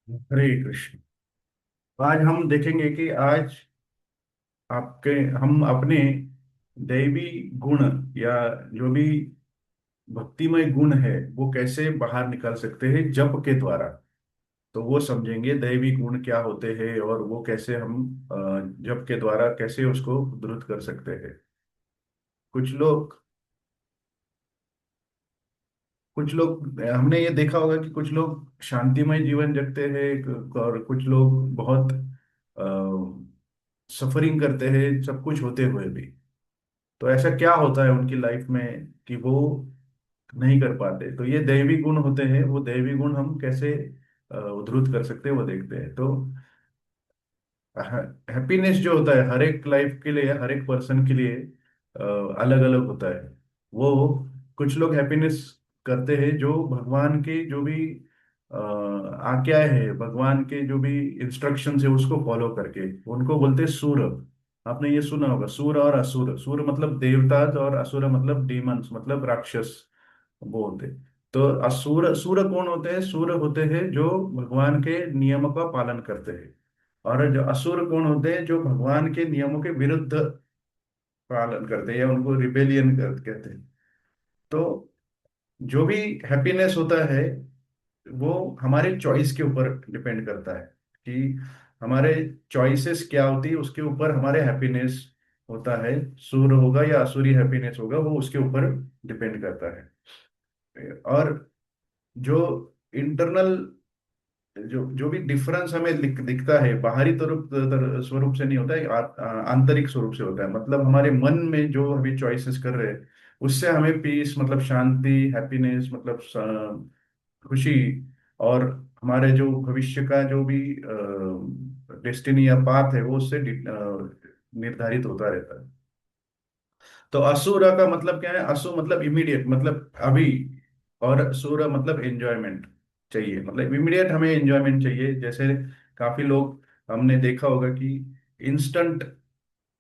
हरे कृष्ण। आज हम देखेंगे कि आज आपके हम अपने दैवी गुण या जो भी भक्तिमय गुण है वो कैसे बाहर निकाल सकते हैं जप के द्वारा। तो वो समझेंगे दैवी गुण क्या होते हैं और वो कैसे हम जप के द्वारा कैसे उसको उद्धृत कर सकते हैं। कुछ लोग कुछ लोग हमने ये देखा होगा कि कुछ लोग शांतिमय जीवन जगते हैं और कुछ लोग बहुत सफरिंग करते हैं सब कुछ होते हुए भी। तो ऐसा क्या होता है उनकी लाइफ में कि वो नहीं कर पाते। तो ये दैवी गुण होते हैं, वो दैवी गुण हम कैसे उद्धृत कर सकते हैं वो देखते हैं। तो हैप्पीनेस जो होता है हर एक लाइफ के लिए, हर एक पर्सन के लिए अलग अलग होता है। वो कुछ लोग हैप्पीनेस करते हैं जो भगवान के जो भी आज्ञाएं है, भगवान के जो भी इंस्ट्रक्शंस है उसको फॉलो करके, उनको बोलते हैं सूर। आपने ये सुना होगा, सूर और असुर। सूर मतलब देवता और असुर मतलब डीमंस मतलब राक्षस वो होते। तो असुर सूर कौन होते हैं? सूर होते हैं जो भगवान के नियमों का पालन करते हैं। और जो असुर कौन होते हैं? जो भगवान के नियमों के विरुद्ध पालन करते हैं या उनको रिबेलियन कहते हैं। तो जो भी हैप्पीनेस होता है वो हमारे चॉइस के ऊपर डिपेंड करता है कि हमारे चॉइसेस क्या होती है, उसके ऊपर हमारे हैप्पीनेस होता है। सूर होगा या असुरी हैप्पीनेस होगा वो उसके ऊपर डिपेंड करता है। और जो इंटरनल जो जो भी डिफरेंस हमें दिखता है बाहरी स्वरूप से नहीं होता है, आंतरिक स्वरूप से होता है। मतलब हमारे मन में जो अभी चॉइसेस कर रहे हैं उससे हमें पीस मतलब शांति, हैप्पीनेस मतलब खुशी, और हमारे जो भविष्य का जो भी डेस्टिनी या पाथ है वो उससे निर्धारित होता रहता है। तो असुरा का मतलब क्या है? असु मतलब इमीडिएट, मतलब अभी। और सूरा मतलब एंजॉयमेंट चाहिए, मतलब इमीडिएट हमें एंजॉयमेंट चाहिए। जैसे काफी लोग हमने देखा होगा कि इंस्टेंट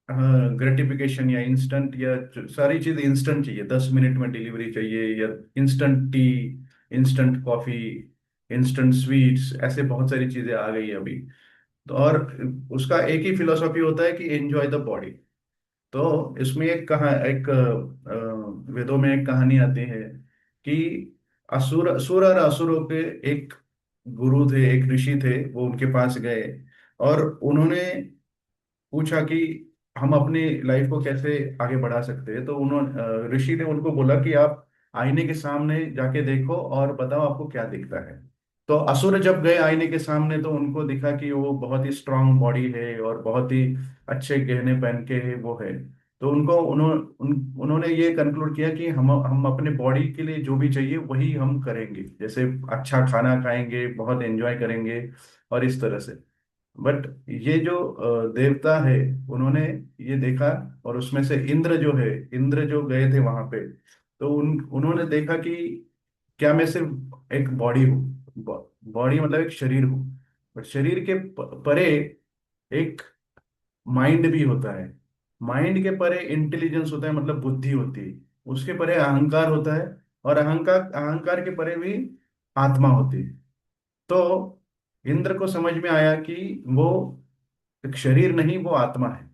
ग्रेटिफिकेशन या इंस्टेंट या सारी चीज इंस्टेंट चाहिए, 10 मिनट में डिलीवरी चाहिए, या instant T, instant coffee, instant sweets, ऐसे बहुत सारी चीजें आ गई है अभी। तो और उसका एक ही फिलोसॉफी होता है कि एंजॉय द बॉडी। तो इसमें एक वेदों में एक कहानी आती है कि असुर और असुरों के एक गुरु थे, एक ऋषि थे। वो उनके पास गए और उन्होंने पूछा कि हम अपनी लाइफ को कैसे आगे बढ़ा सकते हैं। तो उन्होंने ऋषि ने उनको बोला कि आप आईने के सामने जाके देखो और बताओ आपको क्या दिखता है। तो असुर जब गए आईने के सामने तो उनको दिखा कि वो बहुत ही स्ट्रांग बॉडी है और बहुत ही अच्छे गहने पहन के है वो है। तो उन्होंने ये कंक्लूड किया कि हम अपने बॉडी के लिए जो भी चाहिए वही हम करेंगे, जैसे अच्छा खाना खाएंगे, बहुत एंजॉय करेंगे और इस तरह से। बट ये जो देवता है उन्होंने ये देखा, और उसमें से इंद्र जो है, इंद्र जो गए थे वहां पे, तो उन्होंने देखा कि क्या मैं सिर्फ एक बॉडी हूँ? बॉडी मतलब एक शरीर हूँ, बट शरीर के परे एक माइंड भी होता है। माइंड के परे इंटेलिजेंस होता है, मतलब बुद्धि होती है। उसके परे अहंकार होता है, और अहंकार अहंकार के परे भी आत्मा होती है। तो इंद्र को समझ में आया कि वो एक शरीर नहीं, वो आत्मा है।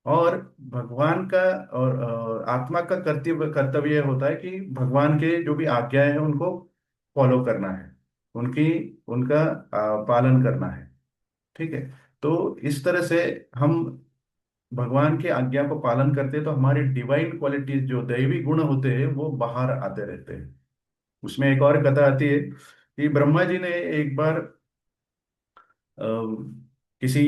और भगवान का और आत्मा का कर्तव्य कर्तव्य यह होता है कि भगवान के जो भी आज्ञाएं हैं उनको फॉलो करना है, उनकी उनका पालन करना है। ठीक है। तो इस तरह से हम भगवान की आज्ञा को पालन करते हैं तो हमारी डिवाइन क्वालिटीज जो दैवी गुण होते हैं वो बाहर आते रहते हैं। उसमें एक और कथा आती है कि ब्रह्मा जी ने एक बार अ, किसी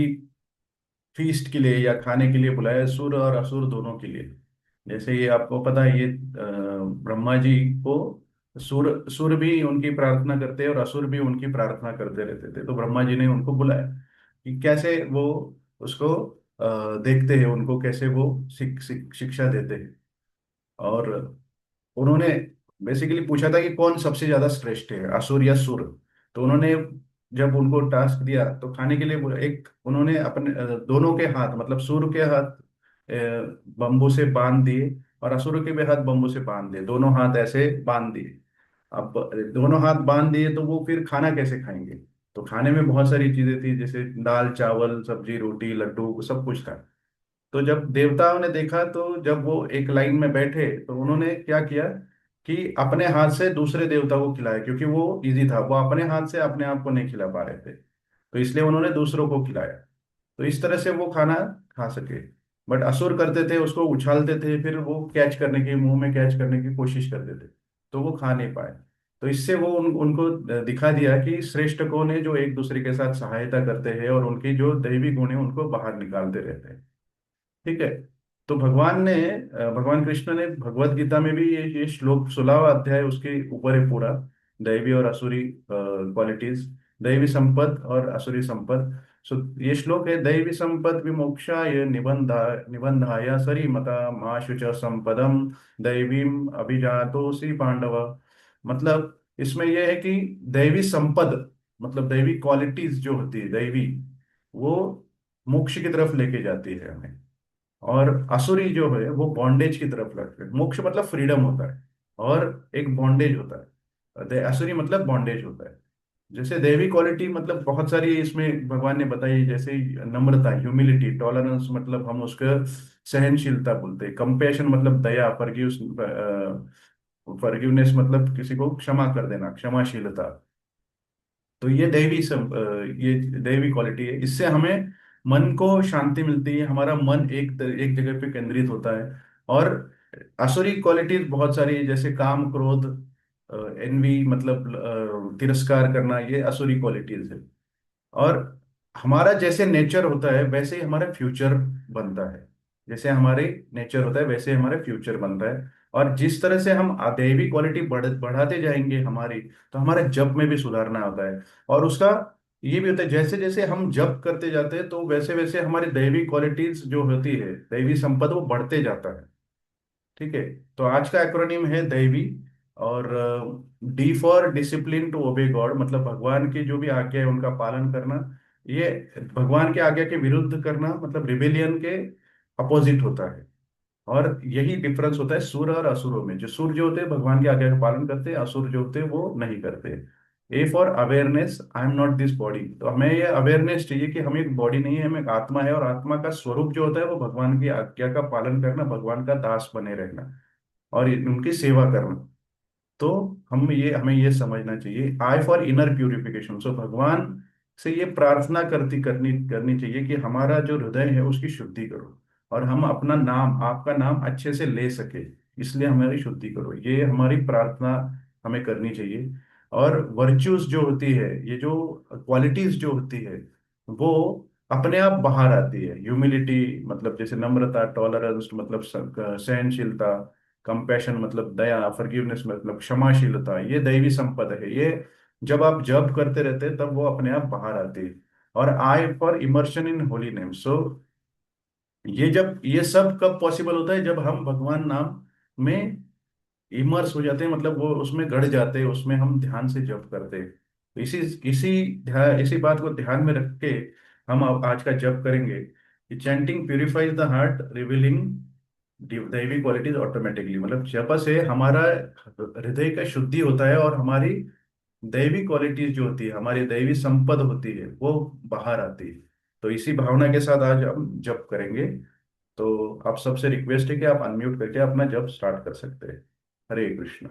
फीस्ट के लिए या खाने के लिए बुलाया, सुर और असुर दोनों के लिए। जैसे ये आपको पता है, ये ब्रह्मा जी को सुर भी उनकी प्रार्थना करते हैं और असुर भी उनकी प्रार्थना करते रहते थे। तो ब्रह्मा जी ने उनको बुलाया कि कैसे वो उसको देखते हैं, उनको कैसे वो शिक्षा देते हैं। और उन्होंने बेसिकली पूछा था कि कौन सबसे ज्यादा श्रेष्ठ है, असुर या सुर। तो उन्होंने जब उनको टास्क दिया तो खाने के लिए एक उन्होंने अपने दोनों के हाथ, मतलब सुर के हाथ बम्बू से बांध दिए और असुर के भी हाथ बम्बू से बांध दिए, दोनों हाथ ऐसे बांध दिए। अब दोनों हाथ बांध दिए तो वो फिर खाना कैसे खाएंगे? तो खाने में बहुत सारी चीजें थी, जैसे दाल चावल सब्जी रोटी लड्डू सब कुछ था। तो जब देवताओं ने देखा, तो जब वो एक लाइन में बैठे तो उन्होंने क्या किया कि अपने हाथ से दूसरे देवता को खिलाया, क्योंकि वो इजी था, वो अपने हाथ से अपने आप को नहीं खिला पा रहे थे, तो इसलिए उन्होंने दूसरों को खिलाया। तो इस तरह से वो खाना खा सके। बट असुर करते थे, उसको उछालते थे, फिर वो कैच करने की, मुंह में कैच करने की कोशिश करते थे, तो वो खा नहीं पाए। तो इससे वो उनको दिखा दिया कि श्रेष्ठ कौन है, जो एक दूसरे के साथ सहायता करते हैं और उनकी जो दैवी गुण है उनको बाहर निकालते रहते हैं। ठीक है। तो भगवान कृष्ण ने भगवत गीता में भी ये श्लोक 16वां अध्याय उसके ऊपर है पूरा, दैवी और असुरी क्वालिटीज, दैवी संपद और असुरी संपद। सो ये श्लोक है, दैवी संपद विमोक्षाय निबंधाय सरीमता माशु च संपदम दैवीम अभिजातोसी पांडव। मतलब इसमें यह है कि दैवी संपद, मतलब दैवी क्वालिटीज जो होती है दैवी, वो मोक्ष की तरफ लेके जाती है हमें। और असुरी जो है वो बॉन्डेज की तरफ लगते हैं। मोक्ष मतलब फ्रीडम होता है, और एक बॉन्डेज होता है, असुरी मतलब बॉन्डेज होता है। जैसे दैवी क्वालिटी मतलब बहुत सारी इसमें भगवान ने बताई, जैसे नम्रता ह्यूमिलिटी टॉलरेंस, मतलब हम उसका सहनशीलता बोलते हैं। कंपेशन मतलब दया, फॉरगिवनेस मतलब किसी को क्षमा कर देना, क्षमाशीलता। तो ये दैवी क्वालिटी है, इससे हमें मन को शांति मिलती है, हमारा मन एक जगह पे केंद्रित होता है। और आसुरी क्वालिटीज बहुत सारी है, जैसे काम क्रोध एनवी, मतलब तिरस्कार करना, ये असुरी क्वालिटीज है। और हमारा जैसे नेचर होता है वैसे ही हमारा फ्यूचर बनता है। जैसे हमारे नेचर होता है वैसे ही हमारा फ्यूचर बनता है। और जिस तरह से हम दैवी क्वालिटी बढ़ाते जाएंगे हमारी, तो हमारे जप में भी सुधारना होता है। और उसका ये भी होता है, जैसे जैसे हम जप करते जाते हैं तो वैसे वैसे हमारी दैवी क्वालिटीज जो होती है, दैवी संपद, वो बढ़ते जाता है। ठीक है। तो आज का एक्रोनिम है दैवी। और D for discipline to obey God, मतलब भगवान की जो भी आज्ञा है उनका पालन करना। ये भगवान के आज्ञा के विरुद्ध करना मतलब रिबेलियन के अपोजिट होता है। और यही डिफरेंस होता है सुर और असुरों में। जो सुर जो होते हैं भगवान की आज्ञा का पालन करते हैं, असुर जो होते हैं वो नहीं करते। A for awareness, I am not this body, तो हमें ये अवेयरनेस चाहिए कि हम एक बॉडी नहीं है, हम एक आत्मा है। और आत्मा का स्वरूप जो होता है वो भगवान की आज्ञा का पालन करना, भगवान का दास बने रहना और उनकी सेवा करना। तो हमें ये समझना चाहिए, आई फॉर इनर प्यूरिफिकेशन। सो भगवान से ये प्रार्थना करती करनी करनी चाहिए कि हमारा जो हृदय है उसकी शुद्धि करो, और हम अपना नाम, आपका नाम अच्छे से ले सके, इसलिए हमारी शुद्धि करो, ये हमारी प्रार्थना हमें करनी चाहिए। और वर्च्यूज जो होती है, ये जो क्वालिटीज जो होती है, वो अपने आप बाहर आती है। ह्यूमिलिटी मतलब जैसे नम्रता, टॉलरेंस मतलब सहनशीलता, कंपैशन मतलब दया, फॉरगिवनेस मतलब क्षमाशीलता, ये दैवी संपदा है। ये जब आप जप करते रहते हैं तब वो अपने आप बाहर आती है। और I for immersion in holy name. सो ये सब कब पॉसिबल होता है, जब हम भगवान नाम में इमर्स हो जाते हैं, मतलब वो उसमें गड़ जाते हैं, उसमें हम ध्यान से जप करते हैं। तो इसी बात को ध्यान में रख के हम अब आज का जप करेंगे कि chanting purifies the heart revealing दैवी क्वालिटीज ऑटोमेटिकली। मतलब जप से हमारा हृदय का शुद्धि होता है, और हमारी दैवी क्वालिटीज जो होती है, हमारी दैवी संपद होती है, वो बाहर आती है। तो इसी भावना के साथ आज हम जप करेंगे। तो आप सबसे रिक्वेस्ट है कि आप अनम्यूट करके अपना जप स्टार्ट कर सकते हैं। हरे कृष्ण।